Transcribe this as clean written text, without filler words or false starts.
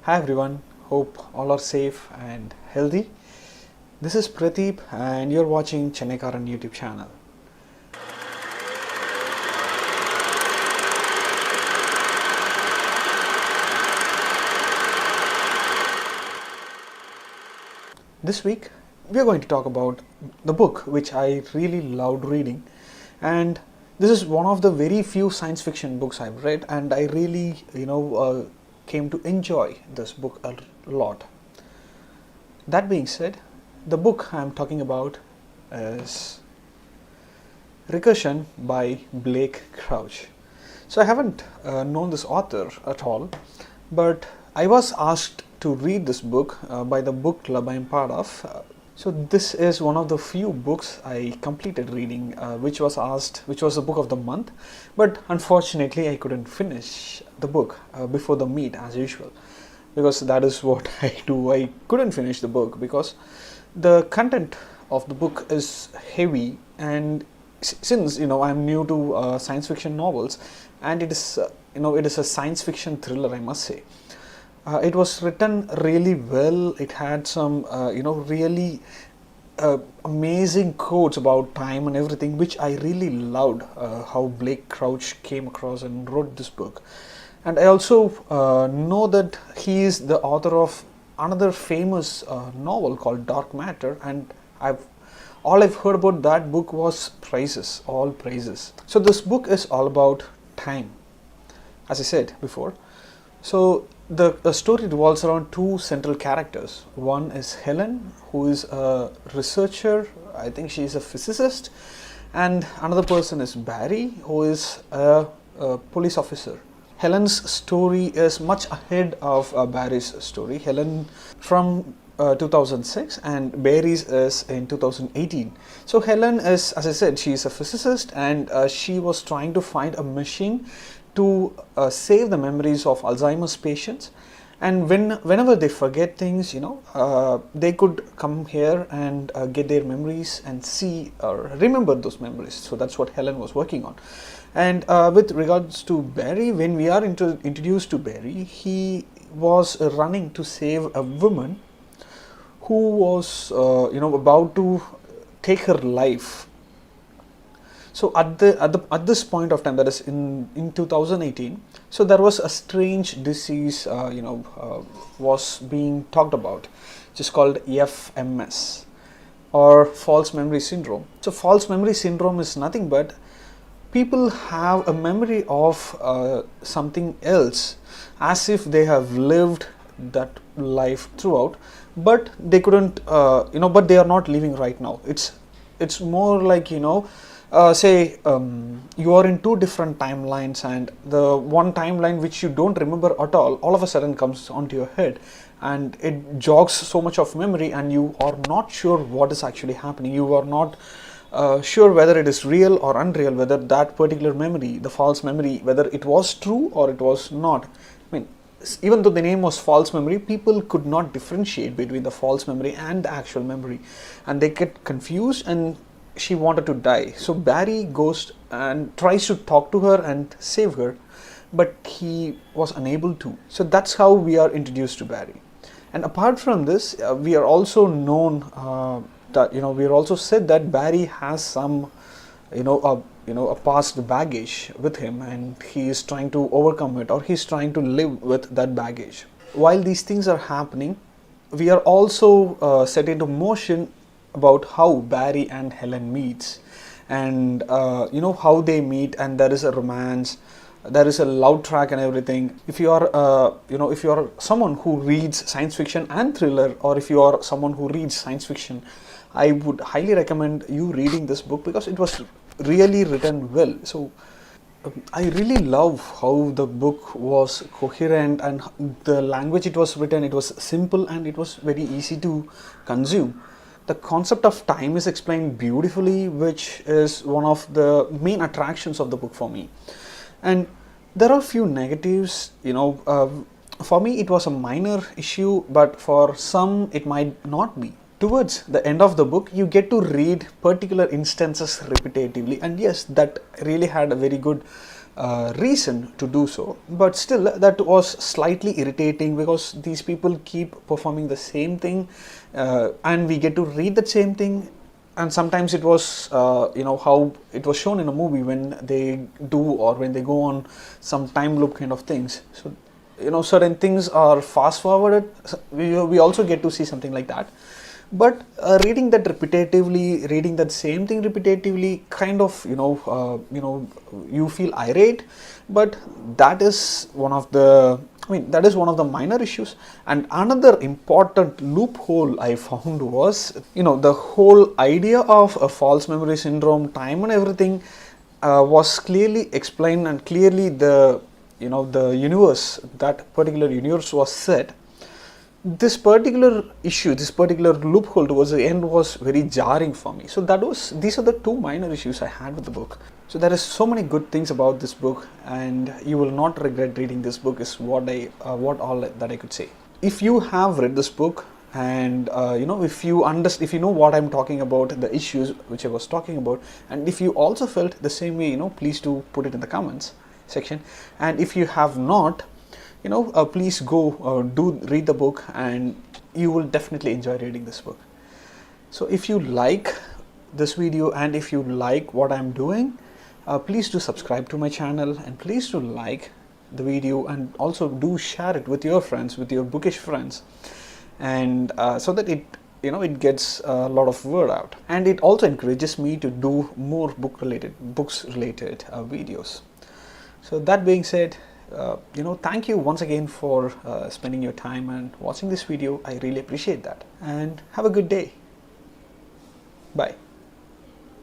Hi everyone, hope all are safe and healthy. This is Pradeep and you're watching Puthagakaaran YouTube channel. This week we are going to talk about the book which I really loved reading, and this is one of the very few science fiction books I've read, and I really came to enjoy this book a lot. That being said, the book I'm talking about is Recursion by Blake Crouch. So I haven't known this author at all, but I was asked to read this book by the book club I'm part of. So this is one of the few books I completed reading, which was the book of the month, but unfortunately I couldn't finish the book before the meet as usual, because that is what I do. I couldn't finish the book because the content of the book is heavy, and since I'm new to science fiction novels, and it is it is a science fiction thriller, I must say. It was written really well. It had some really amazing quotes about time and everything, which I really loved. How Blake Crouch came across and wrote this book. And I also know that he is the author of another famous novel called Dark Matter, and all I've heard about that book was praises, all praises. So this book is all about time, as I said before. So the story revolves around two central characters. One is Helen, who is a researcher. I think she is a physicist, and another person is Barry, who is a police officer. Helen's story is much ahead of Barry's story. Helen from 2006 and Barry's is in 2018. So Helen is, as I said, she is a physicist, and she was trying to find a machine to save the memories of Alzheimer's patients, and whenever they forget things, they could come here and get their memories and see or remember those memories. So that's what Helen was working on. And with regards to Barry, when we are introduced to Barry, he was running to save a woman who was about to take her life. So at this point of time, that is in 2018, so there was a strange disease was being talked about, which is called FMS, or false memory syndrome. So false memory syndrome is nothing but people have a memory of something else, as if they have lived that life throughout, but they couldn't but they are not living right now. It's more like say you are in two different timelines, and the one timeline which you don't remember at all of a sudden comes onto your head, and it jogs so much of memory, and you are not sure what is actually happening. You are not sure whether it is real or unreal, whether that particular memory, the false memory, whether it was true or it was not. I mean, even though the name was false memory, people could not differentiate between the false memory and the actual memory, and they get confused, and she wanted to die. So Barry goes and tries to talk to her and save her, but he was unable to. So that's how we are introduced to Barry. And apart from this, we are also known that we are also said that Barry has some a past baggage with him, and he is trying to overcome it, or he's trying to live with that baggage. While these things are happening, we are also set into motion about how Barry and Helen meets, and how they meet, and there is a romance, there is a love track and everything. If you are if you are someone who reads science fiction and thriller, or if you are someone who reads science fiction, I would highly recommend you reading this book, because it was really written well. So I really love how the book was coherent, and the language it was written, it was simple and it was very easy to consume. The concept of time is explained beautifully, which is one of the main attractions of the book for me. And there are a few negatives, for me it was a minor issue, but for some it might not be. Towards the end of the book, you get to read particular instances repetitively, and yes, that really had a very good reason to do so, but still that was slightly irritating because these people keep performing the same thing, and we get to read the same thing. And sometimes it was how it was shown in a movie when they do, or when they go on some time loop kind of things. So certain things are fast forwarded. We also get to see something like that. But reading that repetitively, reading that same thing repetitively, kind of you feel irate. But that is one of the that is one of the minor issues. And another important loophole I found was, the whole idea of a false memory syndrome, time and everything was clearly explained, and clearly the universe, that particular universe was set. This particular issue, this particular loophole towards the end was very jarring for me. So these are the two minor issues I had with the book. So there is so many good things about this book, and you will not regret reading this book, is what all that I could say. If you have read this book, and if you know what I'm talking about, the issues which I was talking about, and if you also felt the same way, please do put it in the comments section. And if you have not, please go do read the book, and you will definitely enjoy reading this book. So if you like this video, and if you like what I'm doing, please do subscribe to my channel, and please do like the video, and also do share it with your friends, with your bookish friends, and so that it gets a lot of word out, and it also encourages me to do more books related videos. So that being said, thank you once again for spending your time and watching this video. I really appreciate that, and have a good day. Bye.